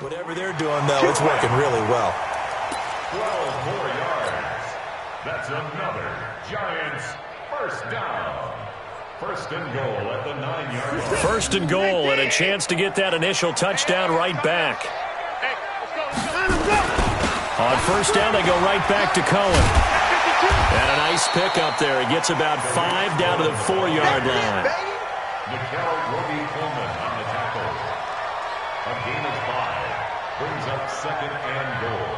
Whatever they're doing, though, it's working really well. 12 more yards. That's another Giants first down. First and goal at the 9-yard line. First and goal, and a chance to get that initial touchdown right back. On first down, they go right back to Cohen. And a nice pickup there. He gets about 5 down to the 4-yard line. Nickel Roby Coleman on the tackle. A gain of 5. Brings up second and goal.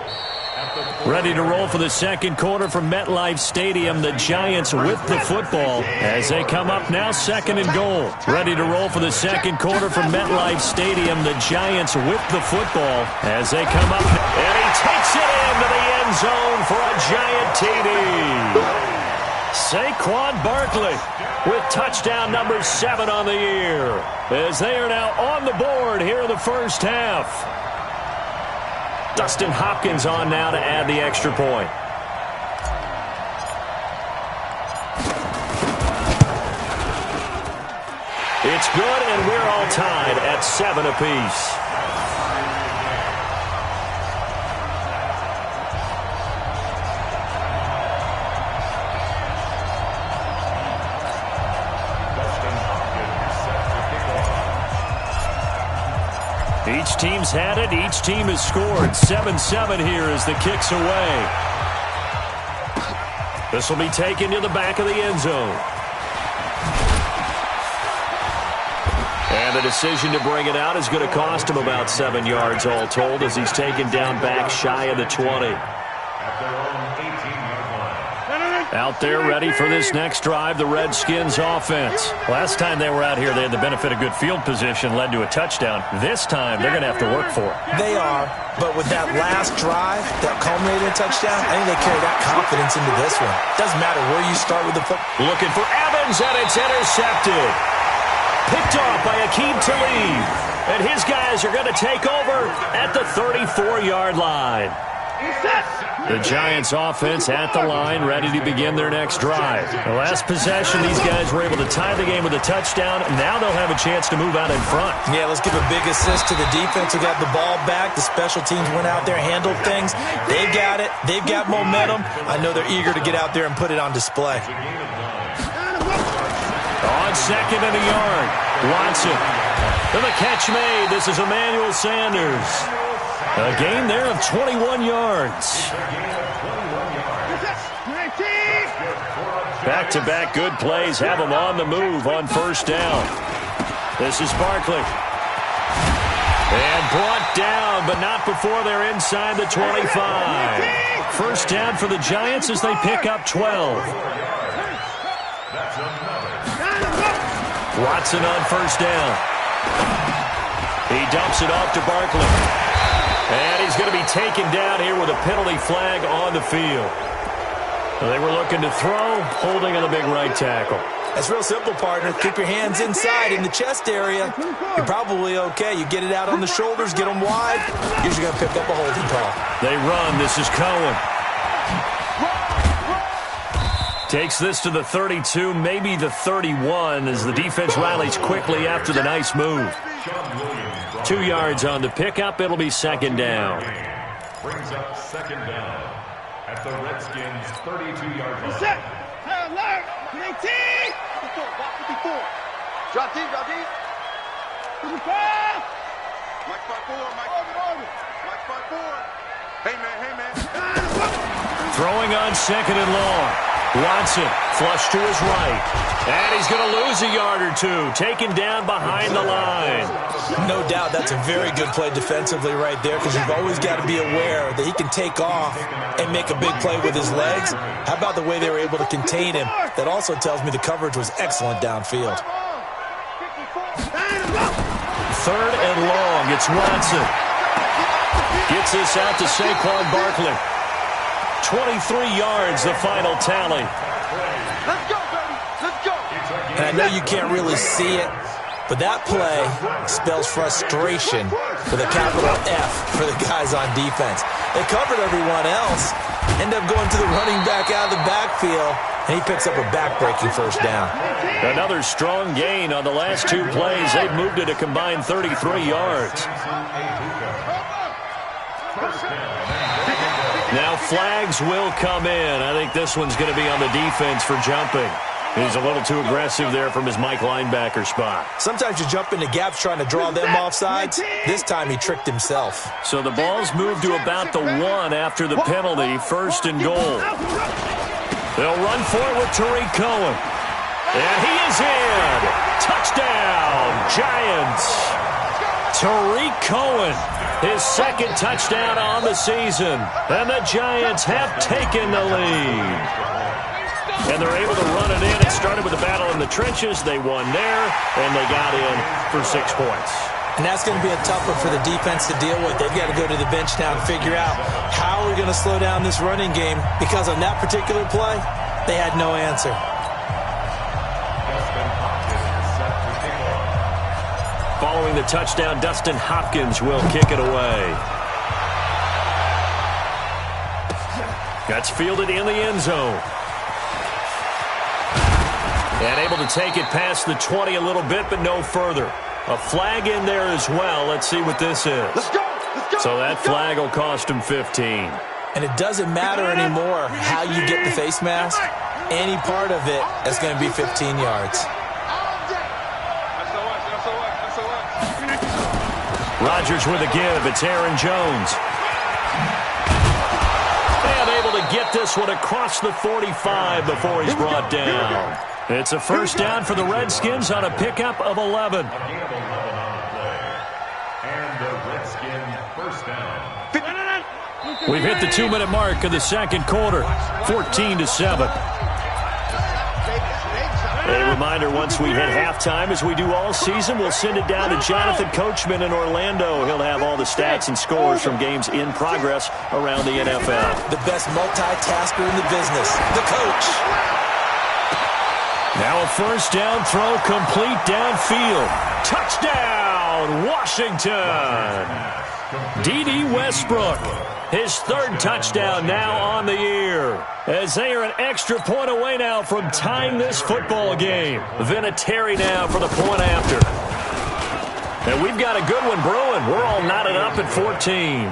Ready to roll for the second quarter from MetLife Stadium. The Giants with the football as they come up now, second and goal. Ready to roll for the second quarter from MetLife Stadium. The Giants with the football as they come up. And he takes it into the end zone for a Giant TD. Saquon Barkley with touchdown number 7 on the year as they are now on the board here in the first half. Dustin Hopkins on now to add the extra point. It's good, and we're all tied at 7 apiece. Each team's had it. Each team has scored. 7-7 here as the kick's away. This will be taken to the back of the end zone. And the decision to bring it out is going to cost him about 7 yards all told as he's taken down back shy of the 20. Out there ready for this next drive, the Redskins offense. Last time they were out here, they had the benefit of good field position, led to a touchdown. This time, they're going to have to work for it. They are, but with that last drive that culminated in a touchdown, I think they carry that confidence into this one. Doesn't matter where you start with the football. Looking for Evans, and it's intercepted. Picked off by Akeem Talib. And his guys are going to take over at the 34-yard line. The Giants offense at the line, ready to begin their next drive. The last possession, these guys were able to tie the game with a touchdown. Now they'll have a chance to move out in front. Yeah, let's give a big assist to the defense who got the ball back. The special teams went out there, handled things. They've got it. They've got momentum. I know they're eager to get out there and put it on display. On second and a yard, Watson. And the catch made. This is Emmanuel Sanders. A gain there of 21 yards. Back-to-back good plays have them on the move on first down. This is Barkley. And brought down, but not before they're inside the 25. First down for the Giants as they pick up 12. Watson on first down. He dumps it off to Barkley. And he's going to be taken down here with a penalty flag on the field. They were looking to throw, holding on the big right tackle. That's real simple, partner. Keep your hands inside in the chest area. You're probably okay. You get it out on the shoulders, get them wide. Usually going to pick up a holding call. They run. This is Cohen. Takes this to the 32, maybe the 31, as the defense rallies quickly after the nice move. 2 yards on the pickup. It'll be second down. Brings up second down at the Redskins' 32-yard line. Set. Alert. 18. 54. Drop deep. Drop deep. 55. Mike 5-4. Mike 5-4. Hey, man. Throwing on second and long. Watson, flush to his right. And he's going to lose a yard or two. Taken down behind the line. No doubt that's a very good play defensively right there, because you've always got to be aware that he can take off and make a big play with his legs. How about the way they were able to contain him? That also tells me the coverage was excellent downfield. Third and long. It's Watson. Gets this out to Saquon Barkley. 23 yards, the final tally. Let's go, baby. Let's go. And I know you can't really see it, but that play spells frustration with a capital F for the guys on defense. They covered everyone else, end up going to the running back out of the backfield, and he picks up a back-breaking first down. Another strong gain on the last 2 plays. They've moved it a combined 33 yards. Now flags will come in. I think this one's going to be on the defense for jumping. He's a little too aggressive there from his Mike linebacker spot. Sometimes you jump into gaps trying to draw them off sides. This time he tricked himself. So the ball's moved to about the 1 after the penalty. 1st and goal. They'll run for it with Tariq Cohen. And he is in. Touchdown, Giants. Tariq Cohen, his 2nd touchdown on the season. And the Giants have taken the lead. And they're able to run it in. It started with a battle in the trenches. They won there, and they got in for 6 points. And that's going to be a tough one for the defense to deal with. They've got to go to the bench now and figure out how we're going to slow down this running game, because on that particular play, they had no answer. Following the touchdown, Dustin Hopkins will kick it away. That's fielded in the end zone. And able to take it past the 20 a little bit, but no further. A flag in there as well. Let's see what this is. Let's go. So that flag will cost him 15. And it doesn't matter anymore how you get the face mask. Any part of it is going to be 15 yards. Rodgers with a give. It's Aaron Jones. And able to get this one across the 45 before he's brought down. It's a 1st down for the Redskins on a pickup of 11. We've hit the 2-minute mark of the 2nd quarter, 14-7. A reminder, once we hit halftime, as we do all season, we'll send it down to Jonathan Coachman in Orlando. He'll have all the stats and scores from games in progress around the NFL. The best multitasker in the business, the coach. Now a 1st down throw, complete downfield. Touchdown, Washington. D.D. Westbrook, his 3rd touchdown now on the year. As they are an extra point away now from tying this football game. Vinatieri now for the point after. And we've got a good one brewing. We're all knotted up at 14.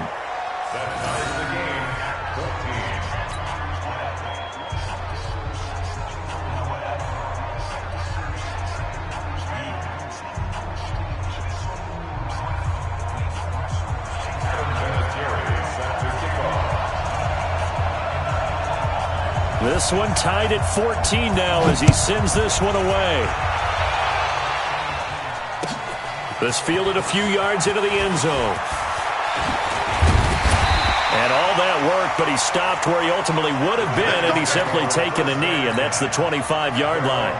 This one tied at 14 now as he sends this one away. This fielded a few yards into the end zone. And all that work, but he stopped where he ultimately would have been had he simply taken a knee, and that's the 25-yard line.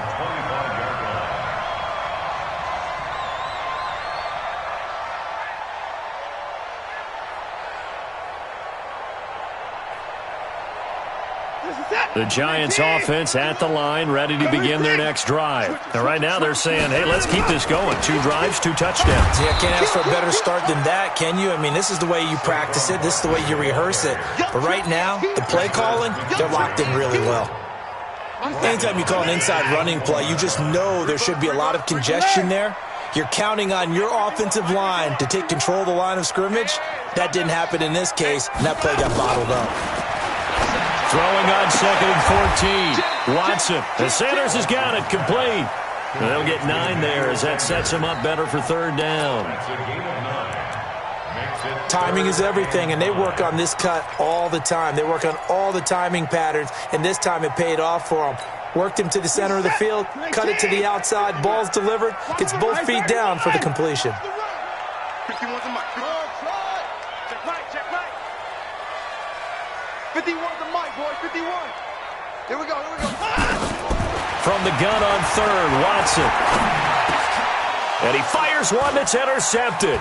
The Giants offense at the line, ready to begin their next drive. Now, right now they're saying, hey, let's keep this going. 2 drives, 2 touchdowns. Yeah, can't ask for a better start than that, can you? I mean, this is the way you practice it. This is the way you rehearse it. But right now, the play calling, they're locked in really well. Anytime you call an inside running play, you just know there should be a lot of congestion there. You're counting on your offensive line to take control of the line of scrimmage. That didn't happen in this case, and that play got bottled up. Throwing on 2nd and 14. Watson. The Sanders has got it complete. They'll get 9 there as that sets him up better for 3rd down. Timing is everything, and they work on this cut all the time. They work on all the timing patterns, and this time it paid off for them. Worked him to the center of the field, cut it to the outside, ball's delivered, gets both feet down for the completion. 51's a mic. Check mic, check mic. 51's a mic, boys, 51. Here we go, here we go. From the gun on 3rd, Watson. And he fires one that's intercepted.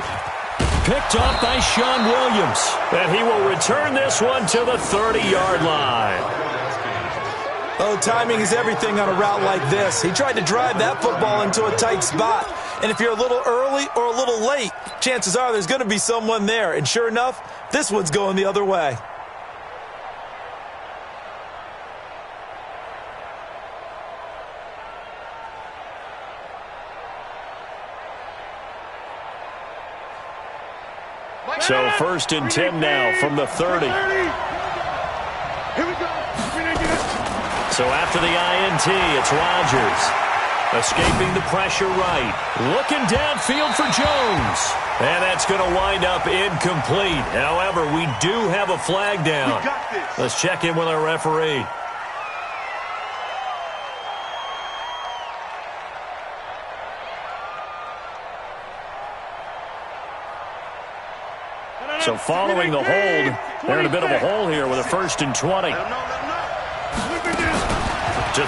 Picked off by Sean Williams. And he will return this one to the 30-yard line. Oh, timing is everything on a route like this. He tried to drive that football into a tight spot. And if you're a little early or a little late, chances are there's going to be someone there. And sure enough, this one's going the other way. So 1st and 10 now from the 30. Here we go. So after the INT, it's Rodgers. Escaping the pressure right. Looking downfield for Jones. And that's going to wind up incomplete. However, we do have a flag down. Let's check in with our referee. So following the hold, they're in a bit of a hole here with a 1st and 20. To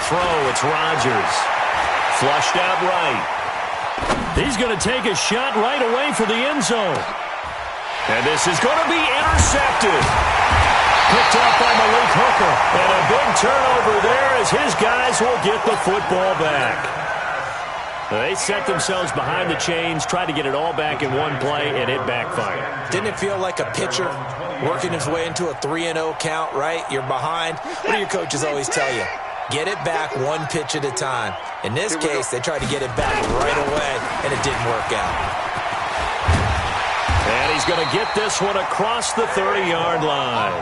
throw, it's Rodgers. Flushed out right. He's going to take a shot right away for the end zone. And this is going to be intercepted. Picked up by Malik Hooker. And a big turnover there as his guys will get the football back. They set themselves behind the chains, tried to get it all back in one play, and it backfired. Didn't it feel like a pitcher working his way into a 3-0 count, right? You're behind. What do your coaches always tell you? Get it back one pitch at a time. In this case, they tried to get it back right away, and it didn't work out. And he's going to get this one across the 30-yard line.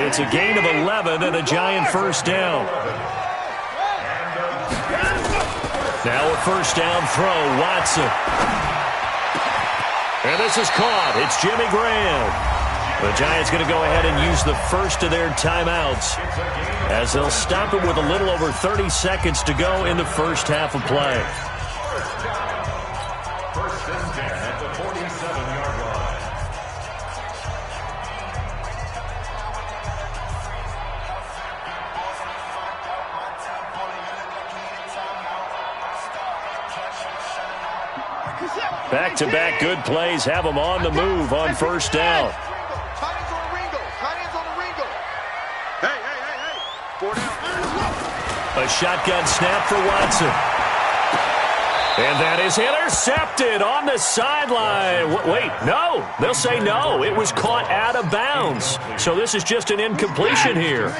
It's a gain of 11 and a Giant 1st down. Now a 1st down throw, Watson. And this is caught. It's Jimmy Graham. The Giants going to go ahead and use the first of their timeouts as they'll stop it with a little over 30 seconds to go in the first half of play. 1st and 10 at the 47-yard line. Back-to-back good plays have them on the move on 1st down. A shotgun snap for Watson. And that is intercepted on the sideline. Wait, no. They'll say no. It was caught out of bounds. So this is just an incompletion here.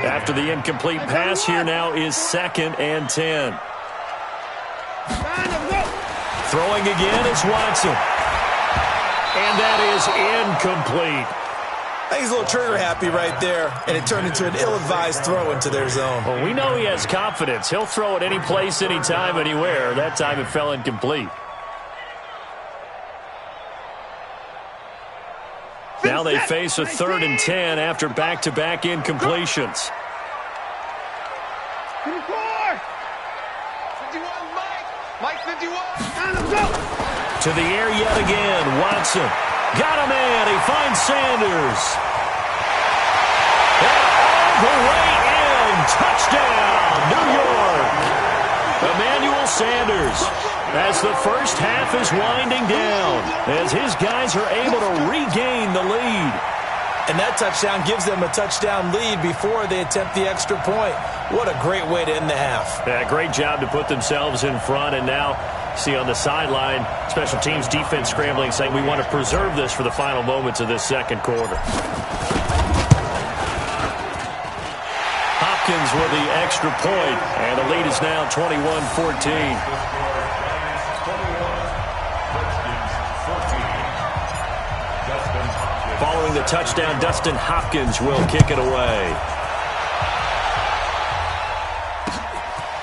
After the incomplete pass, here now is 2nd and 10. Throwing again is Watson. And that is incomplete. I think he's a little trigger happy right there, and it turned into an ill-advised throw into their zone. Well, we know he has confidence. He'll throw it any place, anytime, anywhere. That time it fell incomplete. Now they face a 3rd and 10 after back-to-back incompletions. To the air yet again, Watson. Got a man. He finds Sanders. And all the way in. Touchdown, New York. Emmanuel Sanders. As the first half is winding down, as his guys are able to regain the lead. And that touchdown gives them a touchdown lead before they attempt the extra point. What a great way to end the half. Yeah, great job to put themselves in front, and now see on the sideline, special teams defense scrambling, saying we want to preserve this for the final moments of this 2nd quarter. Hopkins with the extra point, and the lead is now 21-14. Following the touchdown, Dustin Hopkins will kick it away.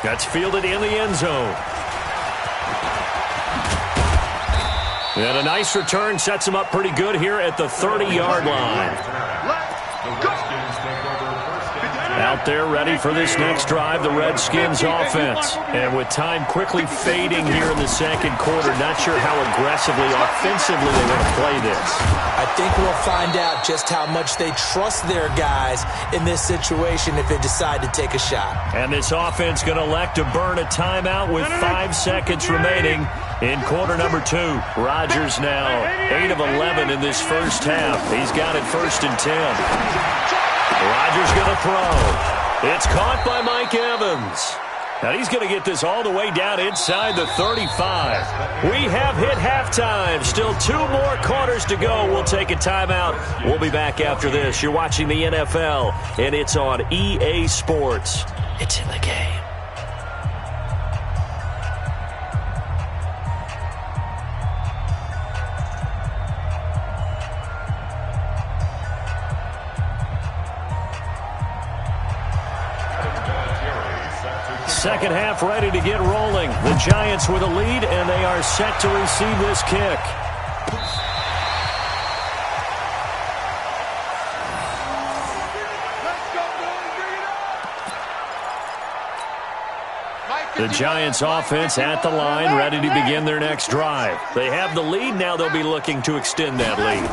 That's fielded in the end zone. And a nice return sets him up pretty good here at the 30-yard line. Out there ready for this next drive, the Redskins offense. And with time quickly fading here in the 2nd quarter, not sure how aggressively, offensively they want to play this. I think we'll find out just how much they trust their guys in this situation if they decide to take a shot. And this offense going to elect to burn a timeout with 5 seconds remaining in quarter number 2. Rodgers now 8 of 11 in this first half. He's got it 1st and 10. Rodgers going to throw. It's caught by Mike Evans. Now he's going to get this all the way down inside the 35. We have hit halftime. Still 2 more quarters to go. We'll take a timeout. We'll be back after this. You're watching the NFL, and it's on EA Sports. It's in the game. second half ready to get rolling. The Giants with a lead, and they are set to receive this kick. The Giants offense at the line, ready to begin their next drive. They have the lead. Now they'll be looking to extend that lead.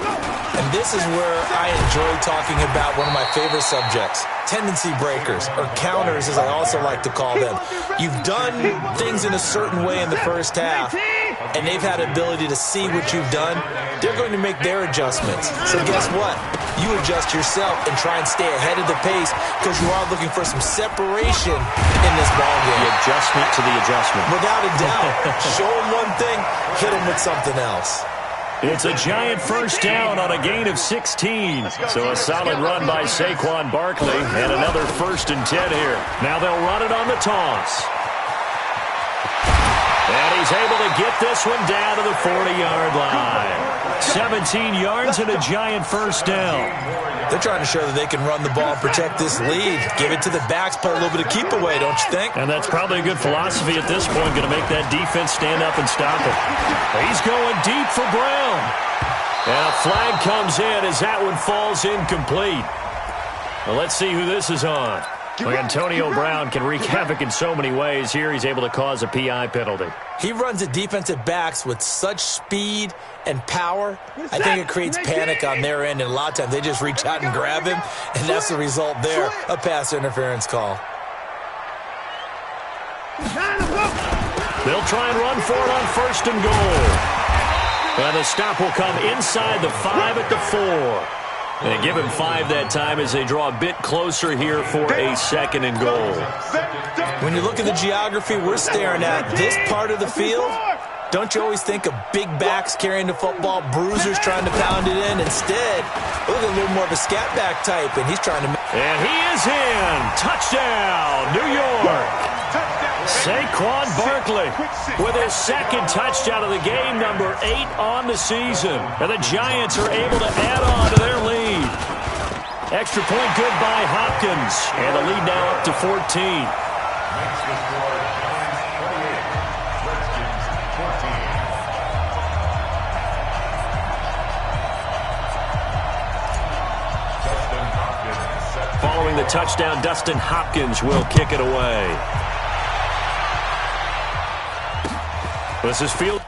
And this is where I enjoy talking about one of my favorite subjects, tendency breakers, or counters as I also like to call them. You've done things in a certain way in the first half, and they've had ability to see what you've done. They're going to make their adjustments. So guess what? You adjust yourself and try and stay ahead of the pace because you are looking for some separation in this ballgame. The adjustment to the adjustment. Without a doubt. Show them one thing, hit them with something else. It's a Giant first down on a gain of 16. So a solid run by Saquon Barkley and another 1st and 10 here. Now they'll run it on the toss. And he's able to get this one down to the 40-yard line. 17 yards and a Giant first down. They're trying to show that they can run the ball and protect this lead. Give it to the backs, play a little bit of keep away, don't you think? And that's probably a good philosophy at this point, going to make that defense stand up and stop it. He's going deep for Brown. And a flag comes in as that one falls incomplete. Well, let's see who this is on. Well, Antonio Brown can wreak havoc in so many ways. Here he's able to cause a PI penalty. He runs the defensive backs with such speed and power. I think it creates panic on their end, and a lot of times they just reach out and grab him, and that's the result there, a pass interference call. They'll try and run for it on 1st and goal. And the stop will come inside the 5 at the 4. They give him 5 that time as they draw a bit closer here for a 2nd and goal. When you look at the geography we're staring at, this part of the field, don't you always think of big backs carrying the football, bruisers trying to pound it in? Instead, look at a little more of a scat back type, and he's trying to... And he is in. Touchdown, New York. Saquon Barkley with his 2nd touchdown of the game, number 8 on the season. And the Giants are able to add on to their lead. Extra point good by Hopkins. And the lead now up to 14. Following the touchdown, Dustin Hopkins will kick it away. This is field.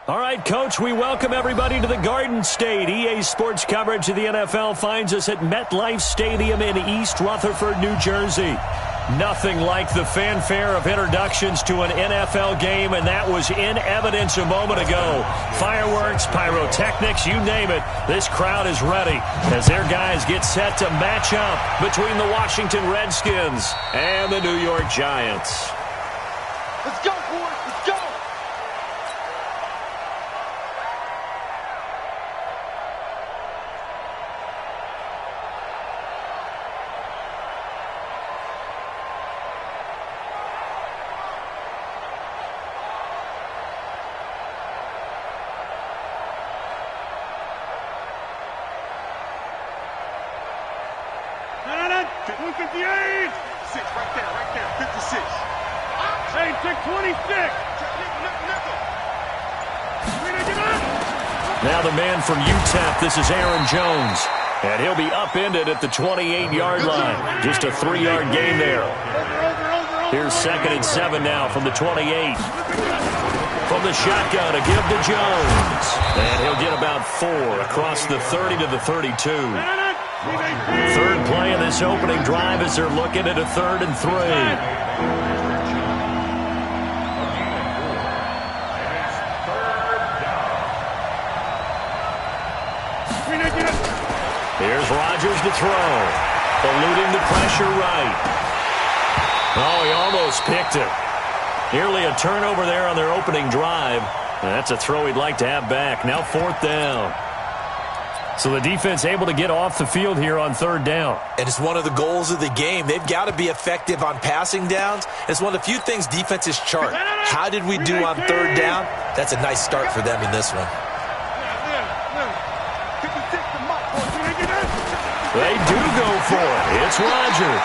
All right, Coach, we welcome everybody to the Garden State. EA Sports coverage of the NFL finds us at MetLife Stadium in East Rutherford, New Jersey. Nothing like the fanfare of introductions to an NFL game, and that was in evidence a moment ago. Fireworks, pyrotechnics, you name it. This crowd is ready as their guys get set to match up between the Washington Redskins and the New York Giants. Let's go, boys. Let's go. Now the man from UTEP, this is Aaron Jones. And he'll be upended at the 28-yard line. Just a 3-yard gain there. Here's 2nd and 7 now from the 28. From the shotgun, a give to Jones. And he'll get about 4 across the 30 to the 32. Third play of this opening drive as they're looking at a 3rd and 3. Here's Rodgers to throw. Eluding the pressure right. Oh, he almost picked it. Nearly a turnover there on their opening drive. That's a throw he'd like to have back. Now 4th down. So the defense able to get off the field here on 3rd down. And it's one of the goals of the game. They've got to be effective on passing downs. It's one of the few things defenses chart. How did we do on 3rd down? That's a nice start for them in this one. They do go for it. It's Rodgers.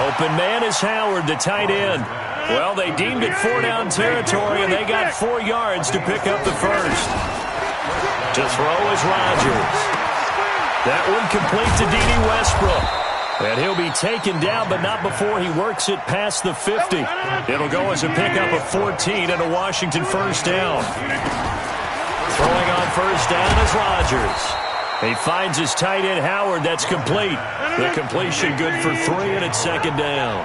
Open man is Howard, the tight end. Well, they deemed it 4-down territory, and they got 4 yards to pick up the first. To throw is Rodgers. That one complete to D.D. Westbrook. And he'll be taken down, but not before he works it past the 50. It'll go as a pickup of 14 and a Washington first down. Throwing on first down is Rodgers. He finds his tight end, Howard. That's complete. The completion good for 3, and it's 2nd down.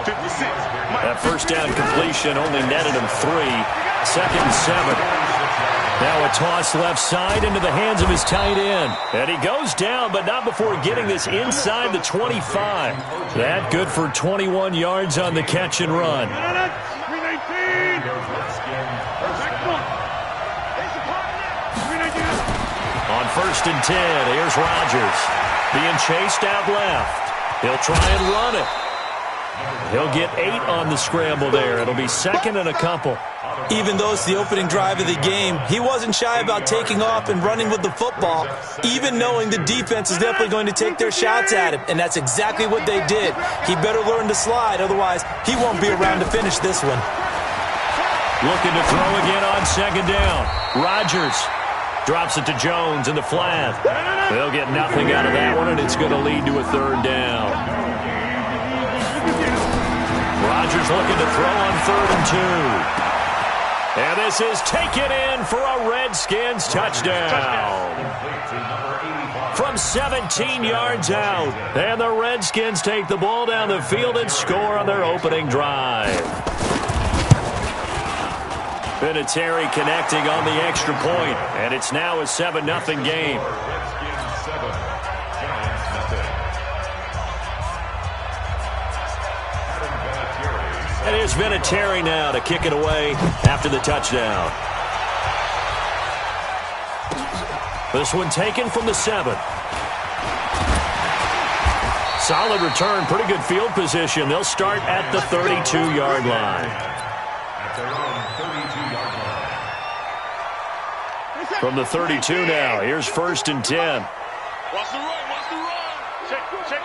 That first down completion only netted him 3. 2nd and 7. Now a toss left side into the hands of his tight end. And he goes down, but not before getting this inside the 25. That good for 21 yards on the catch and run. On 1st and 10, here's Rodgers. Being chased out left. He'll try and run it. He'll get 8 on the scramble there. It'll be 2nd and a couple. Even though it's the opening drive of the game, he wasn't shy about taking off and running with the football, even knowing the defense is definitely going to take their shots at him, and that's exactly what they did. He better learn to slide, otherwise he won't be around to finish this one. Looking to throw again on 2nd down. Rodgers drops it to Jones in the flat. They'll get nothing out of that one, and it's going to lead to a 3rd down. Rodgers looking to throw on 3rd and 2. And this is taken in for a Redskins touchdown. From 17 yards out. And the Redskins take the ball down the field and score on their opening drive. Vinatieri connecting on the extra point, and it's now a 7-0 game. And here's Vinatieri now to kick it away after the touchdown. This one taken from the 7. Solid return, pretty good field position. They'll start at the 32-yard line. From the 32 now, here's 1st and 10. Watch the run, watch the run. Check.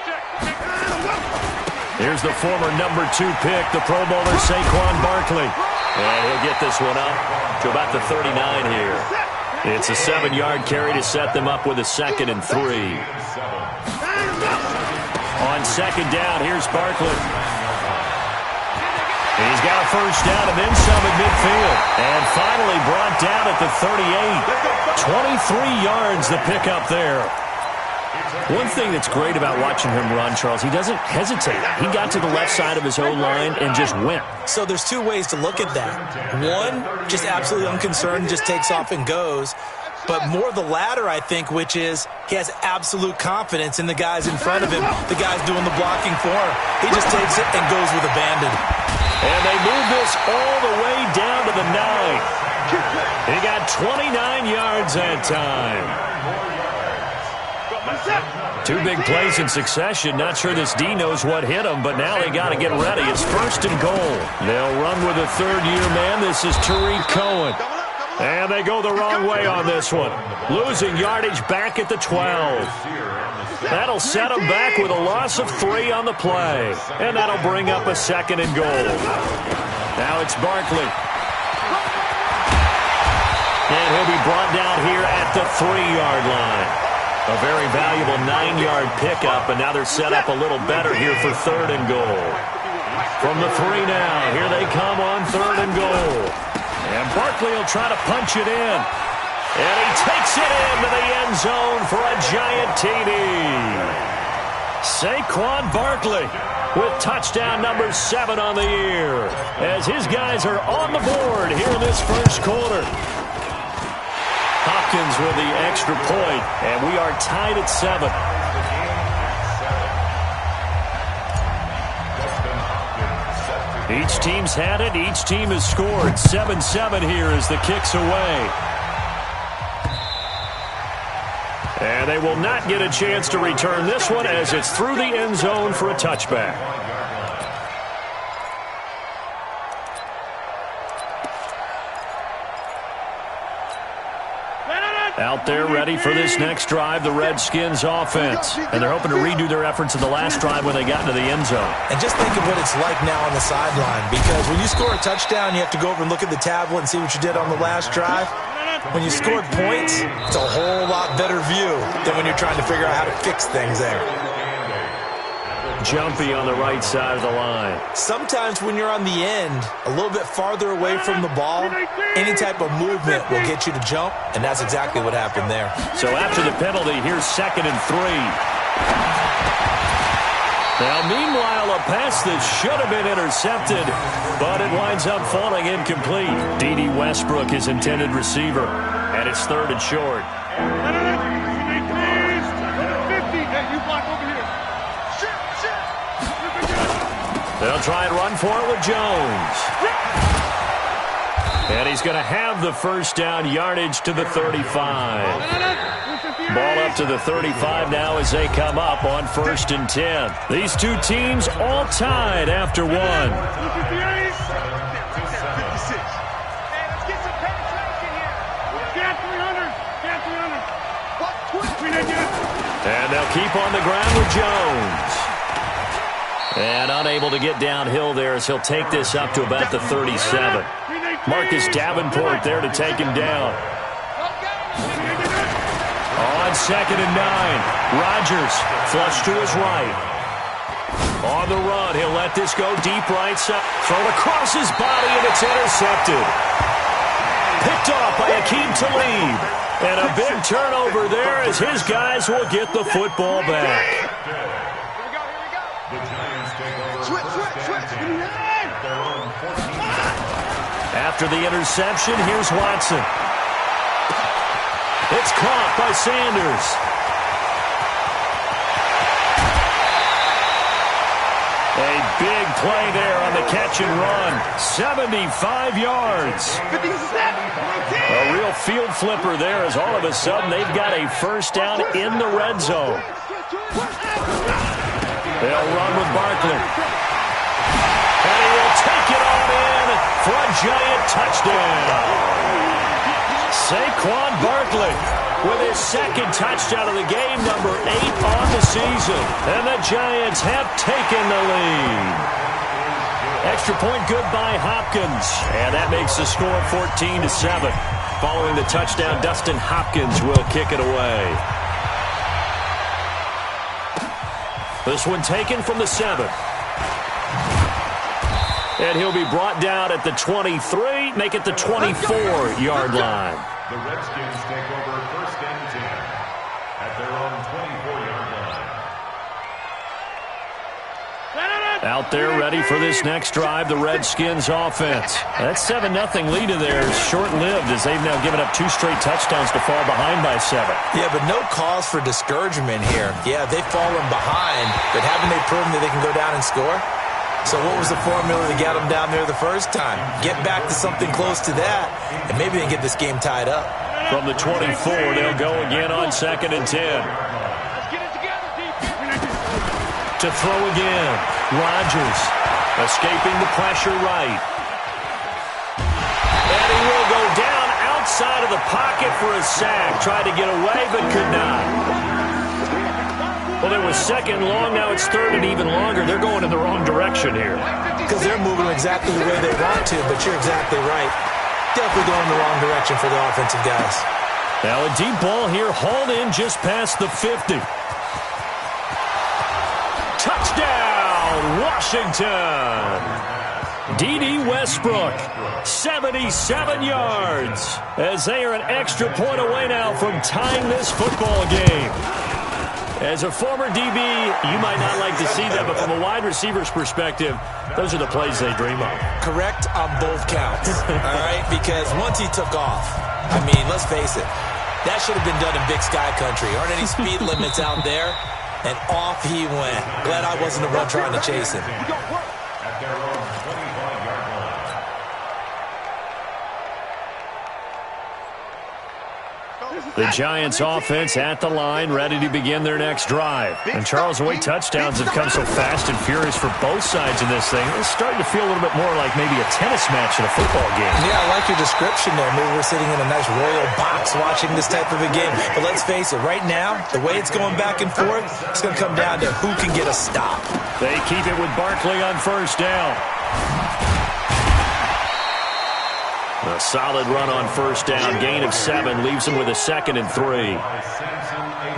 Here's the former number 2 pick, the Pro Bowler Saquon Barkley. And he'll get this one up to about the 39 here. It's a 7-yard carry to set them up with a 2nd and 3. On 2nd down, here's Barkley. He's got a first down and then some at midfield. And finally brought down at the 38. 23 yards the pickup there. One thing that's great about watching him run, Charles, he doesn't hesitate. He got to the left side of his own line and just went. So there's two ways to look at that. One, just absolutely unconcerned, just takes off and goes. But more the latter, I think, which is he has absolute confidence in the guys in front of him, the guys doing the blocking for him. He just takes it and goes with abandon. And they move this all the way down to the 9. He got 29 yards that time. Two big plays in succession. Not sure this D knows what hit him, but now they got to get ready. It's first and goal. They'll run with a third-year man. This is Tariq Cohen. And they go the wrong way on this one. Losing yardage back at the 12. That'll set them back with a loss of 3 on the play. And that'll bring up a second and goal. Now it's Barkley. And he'll be brought down here at the 3-yard line. A very valuable 9-yard pickup, and now they're set up a little better here for third and goal. From the 3 now, here they come on third and goal. And Barkley will try to punch it in. And he takes it into the end zone for a giant TD. Saquon Barkley with touchdown number 7 on the year, as his guys are on the board here in this first quarter. Hopkins with the extra point, and we are tied at 7. Each team's had it. Each team has scored. 7-7 here as the kick's away. And they will not get a chance to return this one as it's through the end zone for a touchback. Out there ready for this next drive, the Redskins offense. And they're hoping to redo their efforts in the last drive when they got into the end zone. And just think of what it's like now on the sideline, because when you score a touchdown, you have to go over and look at the tablet and see what you did on the last drive. When you scored points, it's a whole lot better view than when you're trying to figure out how to fix things there. Jumpy on the right side of the line. Sometimes when you're on the end, a little bit farther away from the ball, any type of movement will get you to jump, and that's exactly what happened there. So after the penalty, here's 2nd and 3. Now, meanwhile, a pass that should have been intercepted, but it winds up falling incomplete. D.D. Westbrook, his intended receiver, and it's 3rd and short. They'll try and run for it with Jones. And he's going to have the first down, yardage to the 35. Ball up to the 35 now as they come up on 1st and 10. These two teams all tied after 1. And they'll keep on the ground with Jones. And unable to get downhill there as he'll take this up to about the 37. Marcus Davenport there to take him down. On 2nd and 9. Rodgers flush to his right. On the run, he'll let this go deep right side. Thrown across his body, and it's intercepted. Picked off by Akeem Talib. And a big turnover there as his guys will get the football back. After the interception, here's Watson. It's caught by Sanders. A big play there on the catch and run. 75 yards. A real field flipper there as all of a sudden they've got a first down in the red zone. They'll run with Barkley. And he will take it on in for a giant touchdown. Saquon Barkley with his 2nd touchdown of the game, number 8 on the season. And the Giants have taken the lead. Extra point good by Hopkins. And that makes the score 14-7. Following the touchdown, Dustin Hopkins will kick it away. This one taken from the 7. And he'll be brought down at the 23, make it the 24-yard line. The Redskins take over 1st and 10 at their own 24-yard line. Out there ready for this next drive, the Redskins offense. That 7-0 lead of theirs is short-lived as they've now given up 2 straight touchdowns to fall behind by 7. Yeah, but no cause for discouragement here. Yeah, they've fallen behind, but haven't they proven that they can go down and score? So what was the formula to get them down there the first time? Get back to something close to that, and maybe they can get this game tied up. From the 24, they'll go again on 2nd and 10. To throw again, Rodgers escaping the pressure right. And he will go down outside of the pocket for a sack. Tried to get away, but could not. Well, it was 2nd and long. Now it's 3rd and even longer. They're going in the wrong direction here. Because they're moving exactly the way they want to, but you're exactly right. Definitely going in the wrong direction for the offensive guys. Now a deep ball here, hauled in just past the 50. Touchdown, Washington. D.D. Westbrook, 77 yards, as they are an extra point away now from tying this football game. As a former DB, you might not like to see that, but from a wide receiver's perspective, those are the plays they dream of. Correct on both counts, all right? Because once he took off, I mean, let's face it, that should have been done in Big Sky Country. Aren't any speed limits out there? And off he went. Glad I wasn't the one trying to chase him. At their own 25-yard line. The Giants offense at the line, ready to begin their next drive. And Charles, the way touchdowns have come so fast and furious for both sides in this thing, it's starting to feel a little bit more like maybe a tennis match in a football game. Yeah, I like your description there. Maybe we're sitting in a nice royal box watching this type of a game. But let's face it, right now, the way it's going back and forth, it's going to come down to who can get a stop. They keep it with Barkley on 1st down. A solid run on 1st down, gain of 7, leaves him with a 2nd and 3.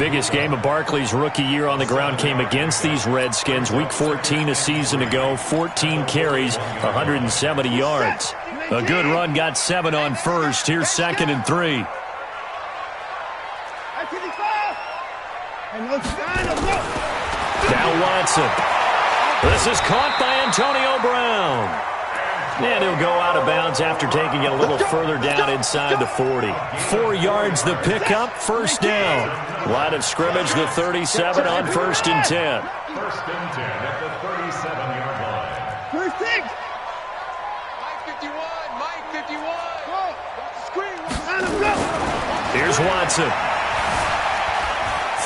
Biggest game of Barkley's rookie year on the ground came against these Redskins. Week 14 a season ago, 14 carries, 170 yards. A good run, got 7 on 1st. Here's 2nd and 3. Now Watson. This is caught by Antonio Brown. And he'll go out of bounds after taking it a little further down inside the 40. 4 yards the pickup, 1st down. Line of scrimmage, the 37 on 1st and 10. 1st and 10 at the 37-yard line. First thing. Mike 51. Go. Screen. Let him go. Here's Watson.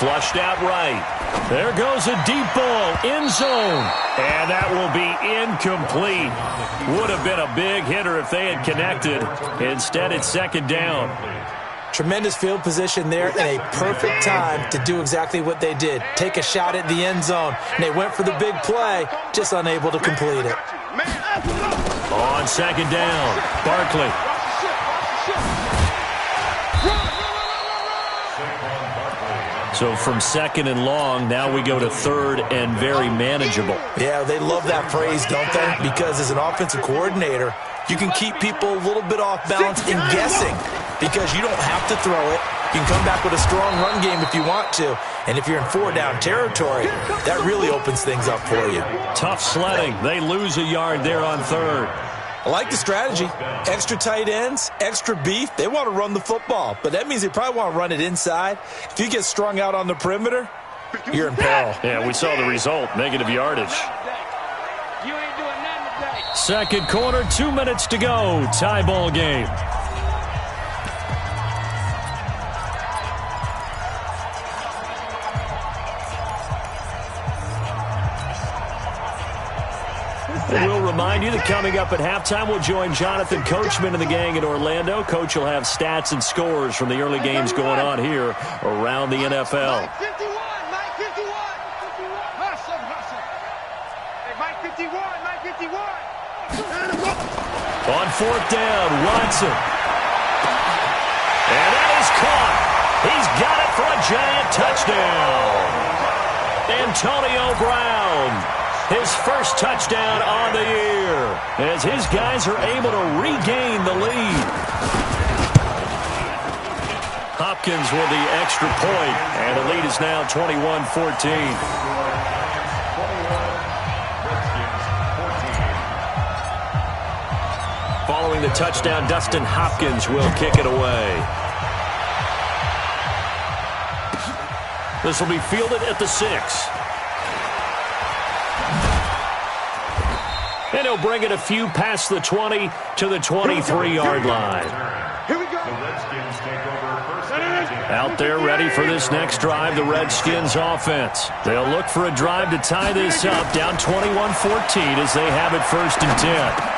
Flushed out right. There goes a deep ball, end zone. And that will be incomplete. Would have been a big hitter if they had connected. Instead, it's 2nd down. Tremendous field position there and a perfect time to do exactly what they did. Take a shot at the end zone. And they went for the big play, just unable to complete it. On 2nd down, Barkley. So from 2nd and long, now we go to 3rd and very manageable. Yeah, they love that phrase, don't they? Because as an offensive coordinator, you can keep people a little bit off balance and guessing because you don't have to throw it. You can come back with a strong run game if you want to. And if you're in 4-down territory, that really opens things up for you. Tough sledding. They lose a yard there on 3rd. I like the strategy. Extra tight ends, extra beef. They want to run the football, but that means they probably want to run it inside. If you get strung out on the perimeter, you're in peril. Yeah, we saw the result, negative yardage. You ain't doing nothing today. 2nd quarter, 2 minutes to go. Tie ball game. We'll remind you that coming up at halftime, we'll join Jonathan Coachman and the gang in Orlando. Coach will have stats and scores from the early games going on here around the NFL. Mike 51. Mike 51. Hustle. Hey, Mike 51. Mike 51. On 4th down, Watson. And that is caught. He's got it for a giant touchdown. Antonio Brown. His first touchdown on the year. as his guys are able to regain the lead. Hopkins with the extra point, and the lead is now 21-14. Following the touchdown, Dustin Hopkins will kick it away. This will be fielded at the 6. And he'll bring it a few past the 20 to the 23-yard line. Here we go. The Redskins take over first and 10. Out there ready for this next drive, the Redskins offense. They'll look for a drive to tie this up, down 21-14 as they have it first and 10.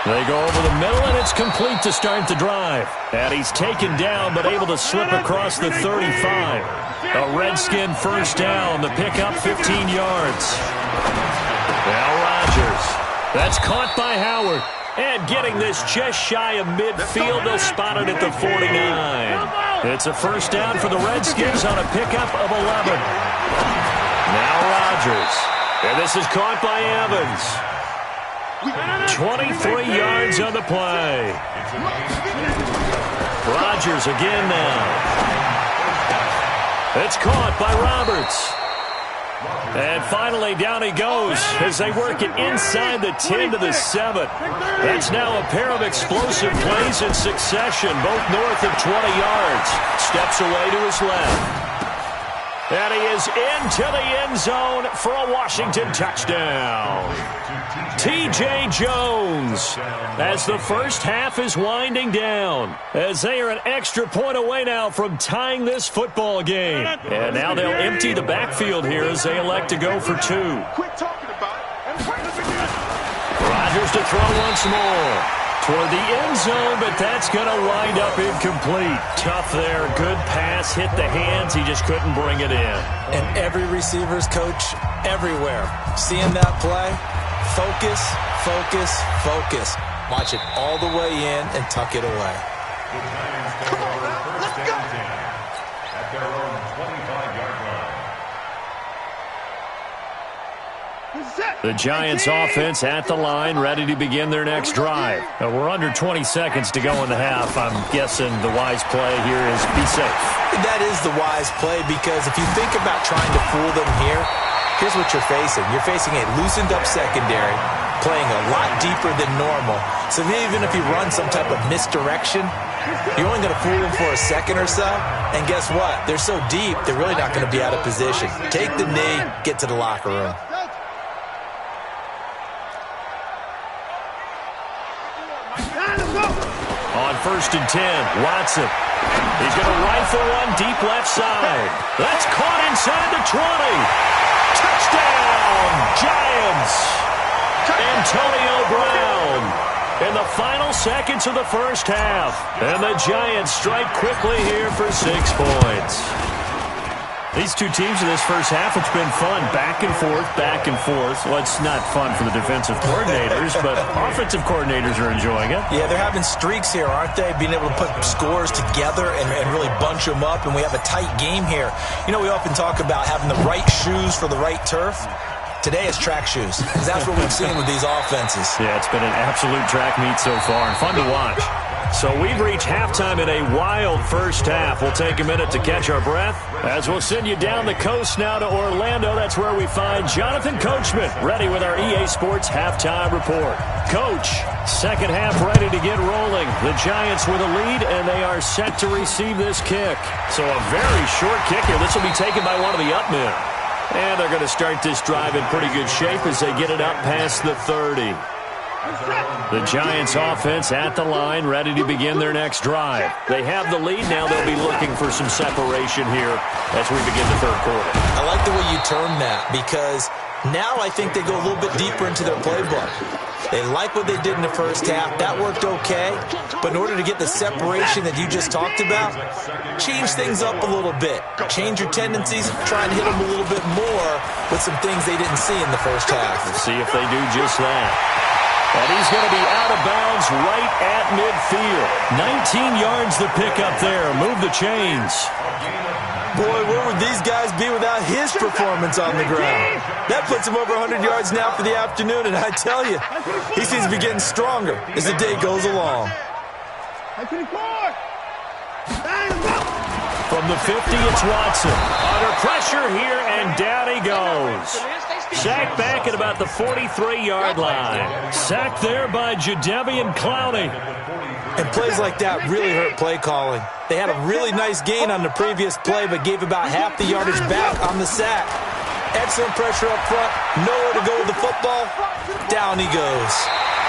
They go over the middle, and it's complete to start the drive. And he's taken down, but able to slip across the 35. A Redskin first down, the pickup 15 yards. Now Rodgers. That's caught by Howard. And getting this just shy of midfield, they'll spot it at the 49. It's a first down for the Redskins on a pickup of 11. Now Rodgers. And this is caught by Evans. 23 yards on the play. Rodgers again now. It's caught by Roberts. And finally, down he goes as they work it inside the 10 to the 7. That's now a pair of explosive plays in succession, both north of 20 yards. Steps away to his left. And he is into the end zone for a Washington touchdown. T.J. Jones, as the first half is winding down, as they are an extra point away now from tying this football game. And now they'll empty the backfield here as they elect to go for 2. Quit talking about it and play the video. Rodgers to throw once more. Toward the end zone, but that's going to wind up incomplete. Tough there. Good pass. Hit the hands. He just couldn't bring it in. And every receiver's coach everywhere. Seeing that play, focus, focus, focus. Watch it all the way in and tuck it away. The Giants take over first and 10 at their own 25-yard line. The Giants offense at the line, ready to begin their next drive. We're under 20 seconds to go in the half. I'm guessing the wise play here is be safe. That is the wise play, because if you think about trying to fool them here, here's what you're facing. You're facing a loosened up secondary, playing a lot deeper than normal. So even if you run some type of misdirection, you're only going to fool them for a second or so. And guess what? They're so deep, they're really not going to be out of position. Take the knee, get to the locker room. On first and 10, Watson. He's going to rifle one deep left side. That's caught inside the 20. Touchdown, Giants. Antonio Brown in the final seconds of the first half. And the Giants strike quickly here for 6 points. These two teams in this first half, it's been fun. Back and forth, back and forth. Well, it's not fun for the defensive coordinators, but offensive coordinators are enjoying it. Yeah, they're having streaks here, aren't they? Being able to put scores together and really bunch them up, and we have a tight game here. You know, we often talk about having the right shoes for the right turf. Today it's track shoes, because that's what we've seen with these offenses. Yeah, it's been an absolute track meet so far, and fun to watch. So we've reached halftime in a wild first half. We'll take a minute to catch our breath as we'll send you down the coast now to Orlando. That's where we find Jonathan Coachman, ready with our EA Sports Halftime Report. Coach, second half ready to get rolling. The Giants with a lead, and they are set to receive this kick. So a very short kick here. This will be taken by one of the up men. And they're going to start this drive in pretty good shape as they get it up past the 30. The Giants offense at the line, ready to begin their next drive. They have the lead. Now they'll be looking for some separation here as we begin the third quarter. I like the way you term that, because now I think they go a little bit deeper into their playbook. They like what they did in the first half. That worked okay. But in order to get the separation that you just talked about, change things up a little bit. Change your tendencies. Try and hit them a little bit more with some things they didn't see in the first half. Let's see if they do just that. And he's going to be out of bounds right at midfield. 19 yards the pickup there. Move the chains. A gain of Boy, where would these guys be without his performance on the ground? That puts him over 100 yards now for the afternoon, and I tell you, he seems to be getting stronger as the day goes along. From the 50, it's Watson. Under pressure here, and down he goes. Sacked back at about the 43-yard line. Sacked there by Jadeveon Clowney. And plays like that really hurt play calling. They had a really nice gain on the previous play, but gave about half the yardage back on the sack. Excellent pressure up front. Nowhere to go with the football. Down he goes.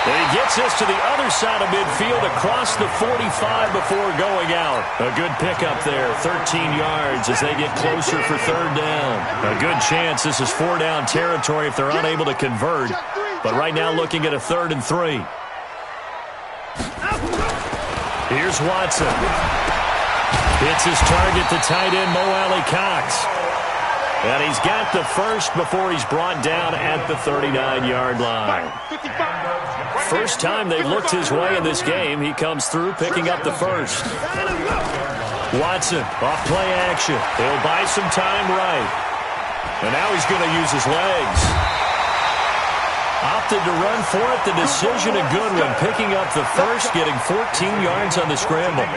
And he gets us to the other side of midfield across the 45 before going out. A good pickup there, 13 yards as they get closer for third down. A good chance this is 4-down territory if they're unable to convert. But right now looking at a 3rd and 3. Here's Watson. Hits his target, the tight end, Mo Alley-Cox. And he's got the first before he's brought down at the 39-yard line. First time they've looked his way in this game. He comes through picking up the first. Watson, off play action. He'll buy some time right. And now he's going to use his legs. Opted to run for it. The decision a good one. Picking up the first, getting 14 yards on the scramble.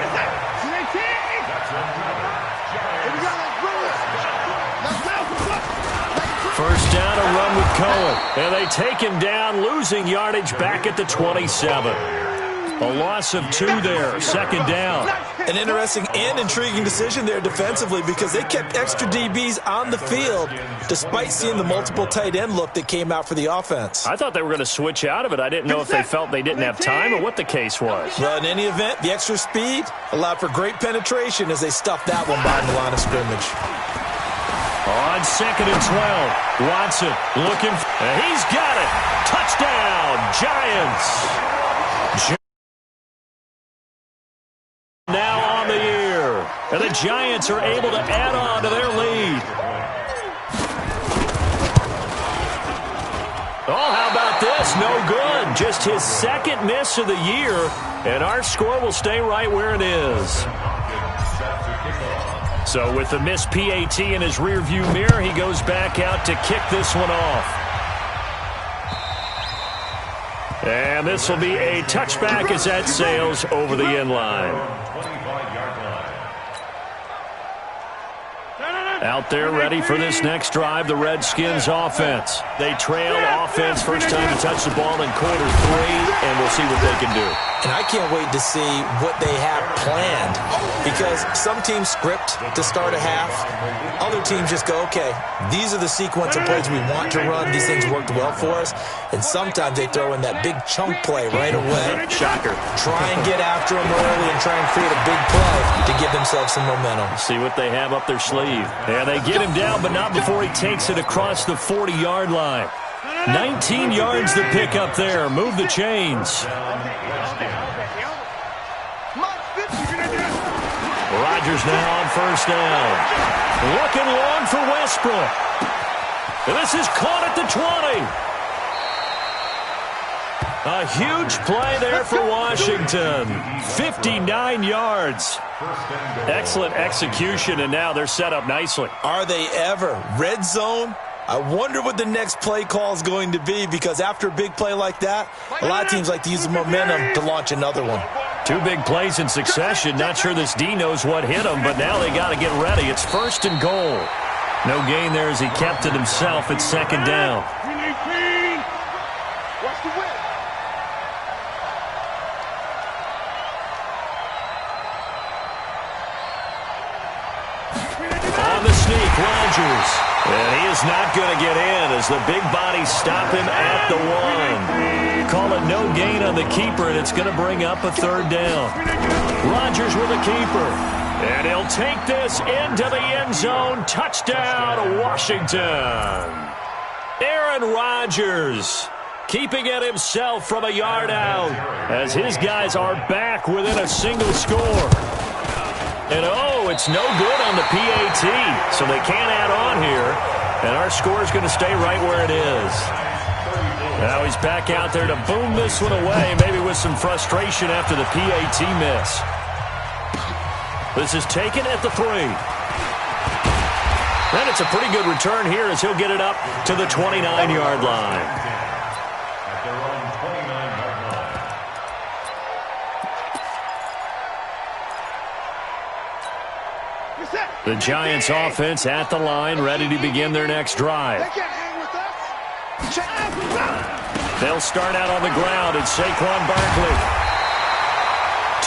First down, a run with Cohen. And they take him down, losing yardage back at the 27. A loss of 2 there, 2nd down. An interesting and intriguing decision there defensively because they kept extra DBs on the field despite seeing the multiple tight end look that came out for the offense. I thought they were going to switch out of it. I didn't know if they felt they didn't have time or what the case was. Well, in any event, the extra speed allowed for great penetration as they stuffed that one behind the line of scrimmage. On 2nd and 12, Watson looking, and he's got it. Touchdown, Giants. Now on the year, and the Giants are able to add on to their lead. Oh, how about this? No good. Just his 2nd miss of the year, and our score will stay right where it is. So with the missed PAT in his rearview mirror, he goes back out to kick this one off. And this will be a touchback as that sails over the end line. Out there ready for this next drive, the Redskins offense. They trail offense first time to touch the ball in quarter 3, and we'll see what they can do. And I can't wait to see what they have planned because some teams script to start a half. Other teams just go, okay, these are the sequence of plays we want to run. These things worked well for us. And sometimes they throw in that big chunk play right away. Shocker. Try and get after them early and try and create a big play to give themselves some momentum. See what they have up their sleeve. And they get him down, but not before he takes it across the 40-yard line. 19 yards to pick up there. Move the chains. Rodgers now on first down. Looking long for Westbrook. And this is caught at the 20. A huge play there for Washington. 59 yards. Excellent execution, and now they're set up nicely. Are they ever? Red zone? I wonder what the next play call is going to be because after a big play like that, a lot of teams like to use the momentum to launch another one. 2 big plays in succession. Not sure this D knows what hit him, but now they got to get ready. It's 1st and goal. No gain there as he kept it himself at 2nd down. On the sneak, Rodgers. And he is not going to get in as the big bodies stop him at the 1. Call it no gain on the keeper, and it's going to bring up a 3rd down. Rodgers with a keeper. And he'll take this into the end zone. Touchdown, Washington. Aaron Rodgers keeping it himself from a yard out as his guys are back within a single score. And, oh, it's no good on the PAT, so they can't add on here. And our score is going to stay right where it is. Now he's back out there to boom this one away, maybe with some frustration after the PAT miss. This is taken at the 3. And it's a pretty good return here as he'll get it up to the 29-yard line. At their own 29-yard line. The Giants offense at the line, ready to begin their next drive. They can't hang with us. They'll start out on the ground, and Saquon Barkley.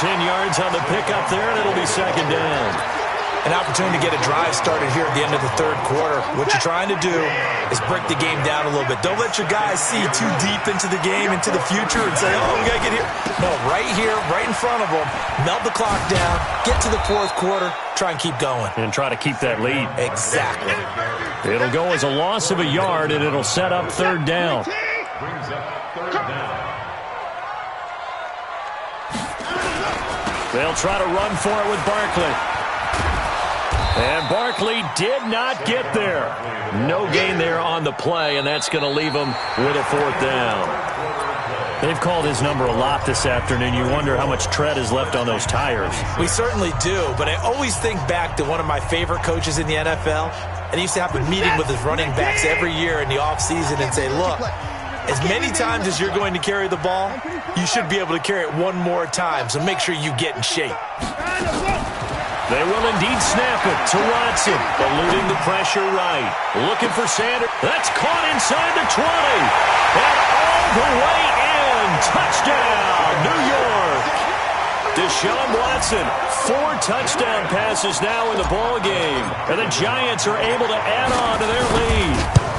10 yards on the pickup there, and it'll be second down. An opportunity to get a drive started here at the end of the third quarter. What you're trying to do is break the game down a little bit. Don't let your guys see too deep into the game, into the future, and say, oh, we got to get here. No, right here, right in front of them. Melt the clock down, get to the fourth quarter, try and keep going. And try to keep that lead. Exactly. It'll go as a loss of a yard, and it'll set up third down. Brings up third down. They'll try to run for it with Barkley. And Barkley did not get there. No gain there on the play, and that's going to leave him with a fourth down. They've called his number a lot this afternoon. You wonder how much tread is left on those tires. We certainly do, but I always think back to one of my favorite coaches in the NFL, and he used to have a meeting with his running backs every year in the offseason and say, look, as many times as you're going to carry the ball, you should be able to carry it one more time, so make sure you get in shape. They will indeed snap it to Watson, eluding the pressure right. Looking for Sanders. That's caught inside the 20. And all the way in. Touchdown, New York. Deshaun Watson, 4 touchdown passes now in the ball game. And the Giants are able to add on to their lead.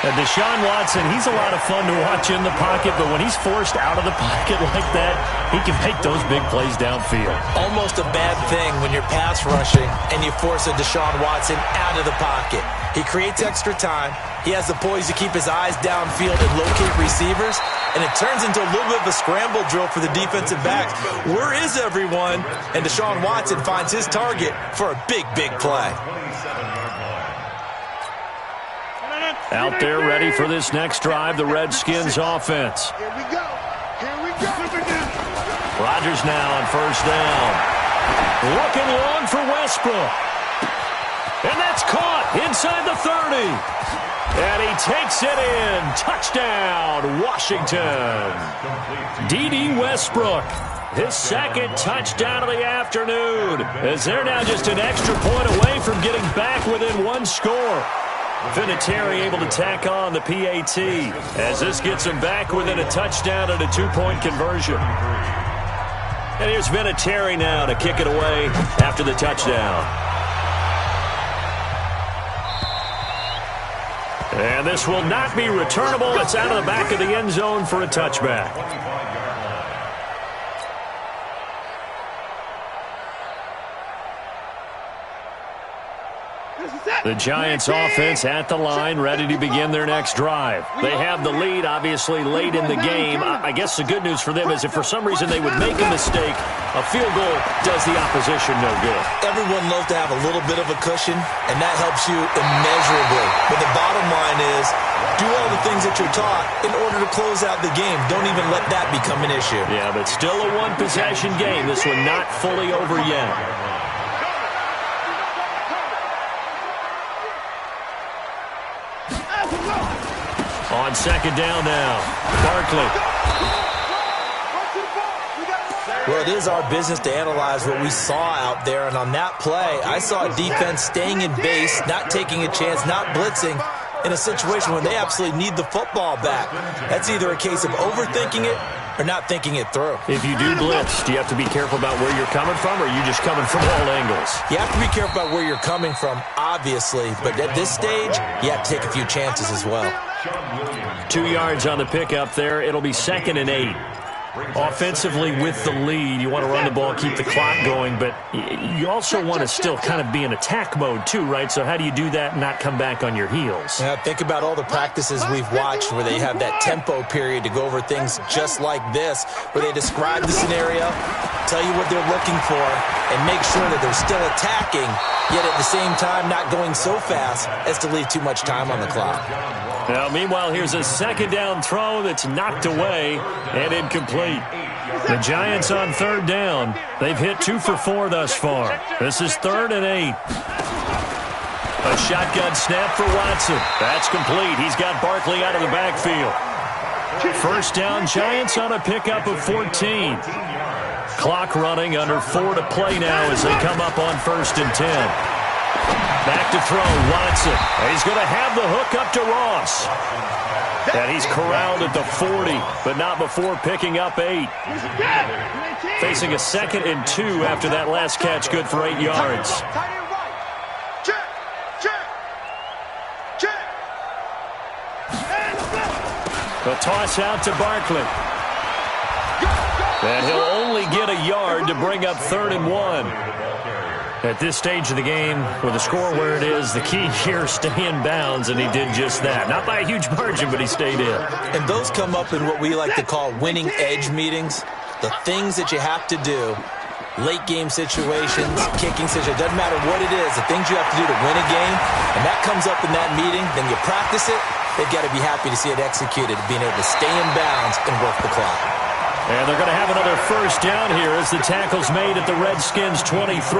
And Deshaun Watson, he's a lot of fun to watch in the pocket, but when he's forced out of the pocket like that, he can make those big plays downfield. Almost a bad thing when you're pass rushing and you force a Deshaun Watson out of the pocket. He creates extra time. He has the poise to keep his eyes downfield and locate receivers, and it turns into a little bit of a scramble drill for the defensive backs. Where is everyone? And Deshaun Watson finds his target for a big, big play. Out there ready for this next drive, the Redskins offense. Here we go. Here we go. Rodgers now on first down. Looking long for Westbrook. And that's caught inside the 30. And he takes it in. Touchdown, Washington. D.D. Westbrook. His second touchdown of the afternoon. As they're now just an extra point away from getting back within one score. Vinatieri able to tack on the PAT as this gets him back within a touchdown and a 2-point conversion. And here's Vinatieri now to kick it away after the touchdown. And this will not be returnable. It's out of the back of the end zone for a touchback. The Giants offense at the line, ready to begin their next drive. They have the lead, obviously, late in the game. I guess the good news for them is if for some reason they would make a mistake, a field goal does the opposition no good. Everyone loves to have a little bit of a cushion, and that helps you immeasurably. But the bottom line is, do all the things that you're taught in order to close out the game. Don't even let that become an issue. Yeah, but still a one-possession game. This one not fully over yet. On second down now, Barkley. Well, it is our business to analyze what we saw out there, and on that play, I saw a defense staying in base, not taking a chance, not blitzing, in a situation when they absolutely need the football back. That's either a case of overthinking it or not thinking it through. If you do blitz, do you have to be careful about where you're coming from, or are you just coming from all angles? You have to be careful about where you're coming from, obviously, but at this stage, you have to take a few chances as well. 2 yards on the pickup there. It'll be 2nd and 8. Offensively with the lead, you want to run the ball, keep the clock going, but you also want to still kind of be in attack mode too, right? So how do you do that and not come back on your heels? Yeah, think about all the practices we've watched where they have that tempo period to go over things just like this, where they describe the scenario, tell you what they're looking for, and make sure that they're still attacking, yet at the same time not going so fast as to leave too much time on the clock. Now, meanwhile, here's a second down throw that's knocked away and incomplete. The Giants on third down. They've hit 2 for 4 thus far. This is 3rd and 8. A shotgun snap for Watson. That's complete. He's got Barkley out of the backfield. First down, Giants on a pickup of 14. Clock running, under 4 to play now as they come up on 1st and 10. Back to throw, Watson. He's going to have the hook up to Ross. And he's corralled at the 40, but not before picking up 8. Facing a 2nd and 2 after that last catch, good for 8 yards. The toss out to Barkley. And he'll only get a yard to bring up 3rd and 1. At this stage of the game, with the score where it is, the key here, stay in bounds, and he did just that. Not by a huge margin, but he stayed in. And those come up in what we like to call winning edge meetings. The things that you have to do, late game situations, kicking situations, doesn't matter what it is, the things you have to do to win a game, and that comes up in that meeting, then you practice it, they've got to be happy to see it executed, being able to stay in bounds and work the clock. And they're going to have another first down here as the tackle's made at the Redskins' 23.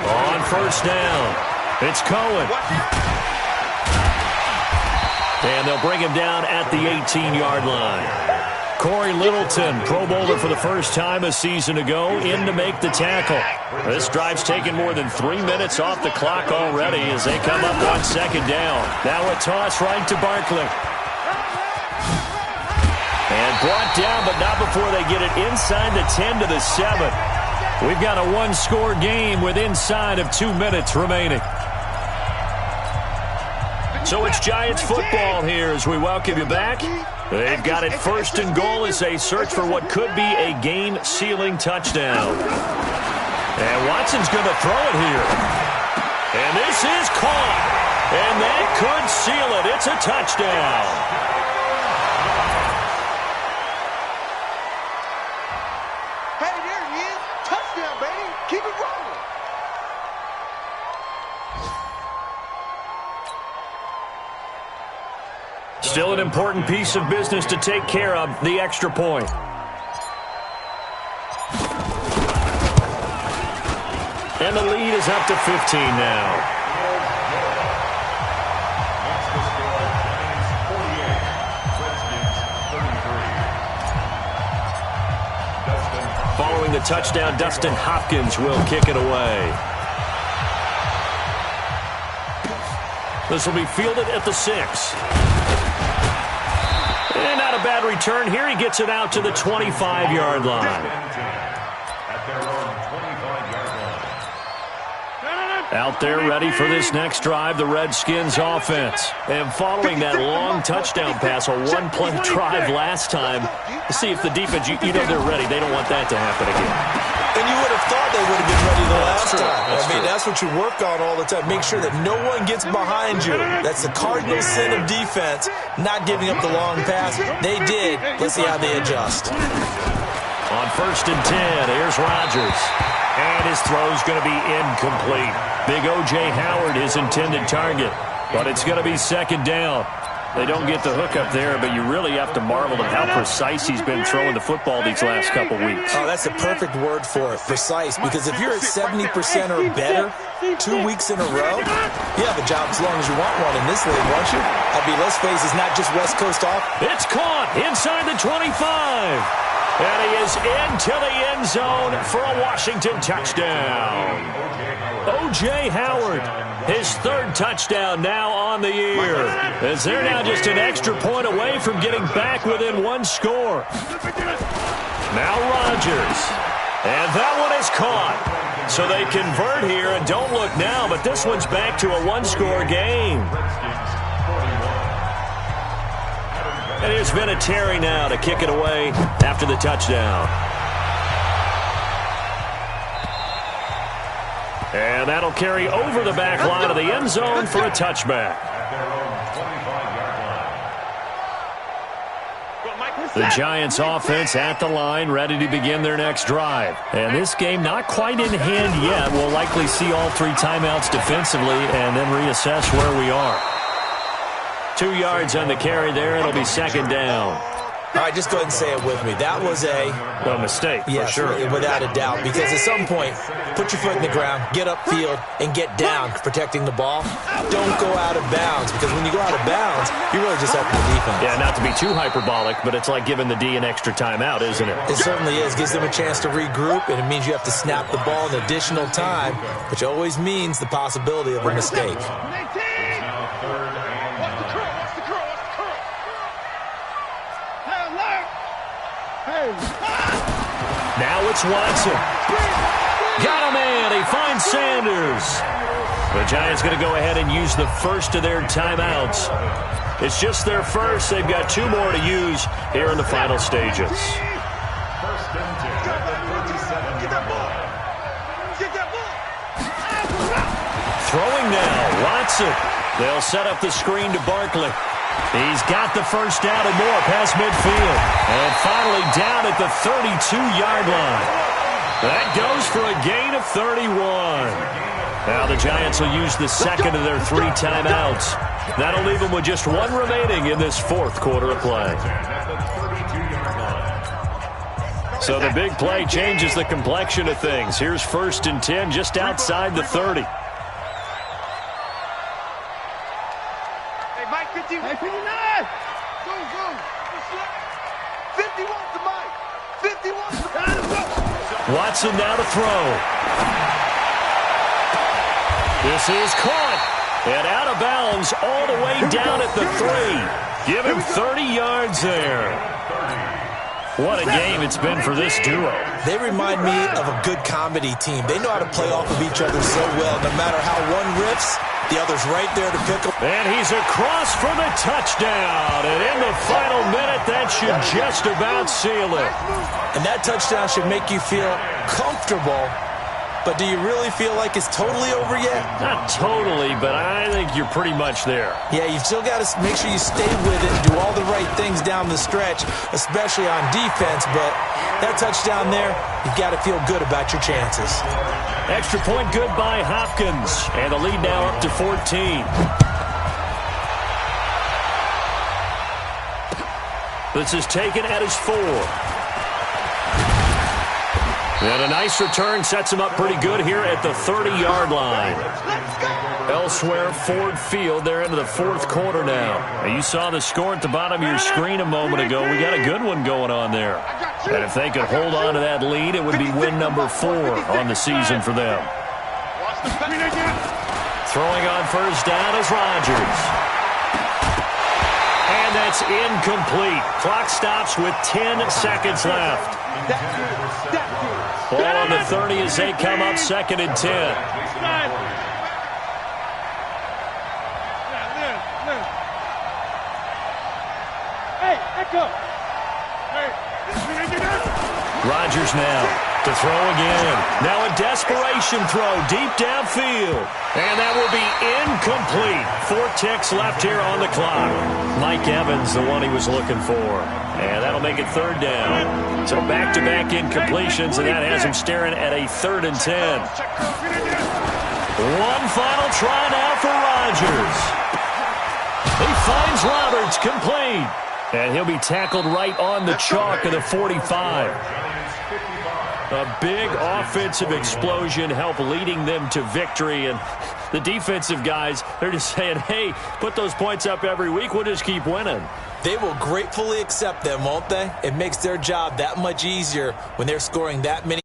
On first down, it's Cohen. And they'll bring him down at the 18-yard line. Corey Littleton, Pro Bowler for the first time a season ago, in to make the tackle. This drive's taken more than 3 minutes off the clock already as they come up on 2nd down. Now a toss right to Barkley. And brought down, but not before they get it inside the 10 to the 7. We've got a one-score game with inside of 2 minutes remaining. So it's Giants football here as we welcome you back. They've got it 1st and goal as they search for what could be a game-sealing touchdown. And Watson's going to throw it here. And this is caught. And that could seal it. It's a touchdown. Hey, there he is. Touchdown, baby. Keep it rolling. Still an important piece of business to take care of, the extra point. And the lead is up to 15 now. Following the touchdown, Dustin Hopkins will kick it away. This will be fielded at the 6. And not a bad return here. He gets it out to the 25-yard line. Out there ready for this next drive, the Redskins offense. And following that long touchdown pass, a one-play drive last time, to see if the defense, you know they're ready. They don't want that to happen again. And you would have thought they would have been ready the last time. That's what you work on all the time. Make sure that no one gets behind you. That's the cardinal sin of defense, not giving up the long pass. They did. Let's see how they adjust. On 1st and 10, here's Rodgers. And his throw's going to be incomplete. Big O.J. Howard, his intended target. But it's going to be 2nd down. They don't get the hook up there, but you really have to marvel at how precise he's been throwing the football these last couple weeks. Oh, that's a perfect word for it, precise. Because if you're at 70% or better 2 weeks in a row, you have a job as long as you want one in this league, won't you? I mean, let's face it, it's not just West Coast off. It's caught inside the 25. And he is into the end zone for a Washington touchdown. O.J. Howard, his 3rd touchdown now on the year. As they're now just an extra point away from getting back within one score. Now Rodgers. And that one is caught. So they convert here and don't look now, but this one's back to a one-score game. And here's Vinatieri now to kick it away after the touchdown. And that'll carry over the back line of the end zone for a touchback. The Giants offense at the line, ready to begin their next drive. And this game not quite in hand yet. We'll likely see all 3 timeouts defensively and then reassess where we are. 2 yards on the carry there. It'll be 2nd down. All right, just go ahead and say it with me. That was a mistake, yes, for sure. Without a doubt, because at some point, put your foot in the ground, get upfield, and get down protecting the ball. Don't go out of bounds, because when you go out of bounds, you're really just helping the defense. Yeah, not to be too hyperbolic, but it's like giving the D an extra timeout, isn't it? It certainly is. Gives them a chance to regroup, and it means you have to snap the ball an additional time, which always means the possibility of a mistake. Now it's Watson. Got him in. He finds Sanders. The Giants going to go ahead and use the first of their timeouts. It's just their first. They've got 2 more to use here in the final stages. First and 10 at the 37-yard line. Throwing now, Watson. They'll set up the screen to Barkley. He's got the first down and more past midfield. And finally down at the 32-yard line. That goes for a gain of 31. Now the Giants will use the second of their 3 timeouts. That'll leave them with just 1 remaining in this 4th quarter of play. So the big play changes the complexion of things. Here's 1st and 10 just outside the 30. Hey, Mike, 50. Hey, 59. Go. 51 to Mike. 51 to Mike. Watson now to throw. This is caught. And out of bounds all the way down at the 3. Give him 30 yards there. What a game it's been for this duo. They remind me of a good comedy team. They know how to play off of each other so well. No matter how one riffs, the other's right there to pick up. And he's across for the touchdown. And in the final minute, that should just about seal it. And that touchdown should make you feel comfortable. But do you really feel like it's totally over yet? Not totally, but I think you're pretty much there. Yeah, you've still got to make sure you stay with it and do all the right things down the stretch, especially on defense. But that touchdown there, you've got to feel good about your chances. Extra point good by Hopkins. And the lead now up to 14. This is taken at his 4. And a nice return sets him up pretty good here at the 30-yard line. Elsewhere, Ford Field, they're into the 4th quarter now. And you saw the score at the bottom of your screen a moment ago. We got a good one going on there. And if they could hold on to that lead, it would be win number 4 on the season for them. Throwing on first down is Rodgers. And that's incomplete. Clock stops with 10 seconds left. Ball on the 30 as they come up 2nd and 10. Rodgers now to throw again. Now a desperation throw deep downfield. And that will be incomplete. 4 ticks left here on the clock. Mike Evans, the one he was looking for. And that'll make it 3rd down. So back-to-back incompletions, and that has him staring at a 3rd and 10. One final try now for Rodgers. He finds Roberts complete. And he'll be tackled right on the chalk of the 45. A big offensive explosion helped leading them to victory. And the defensive guys, they're just saying, hey, put those points up every week. We'll just keep winning. They will gratefully accept them, won't they? It makes their job that much easier when they're scoring that many.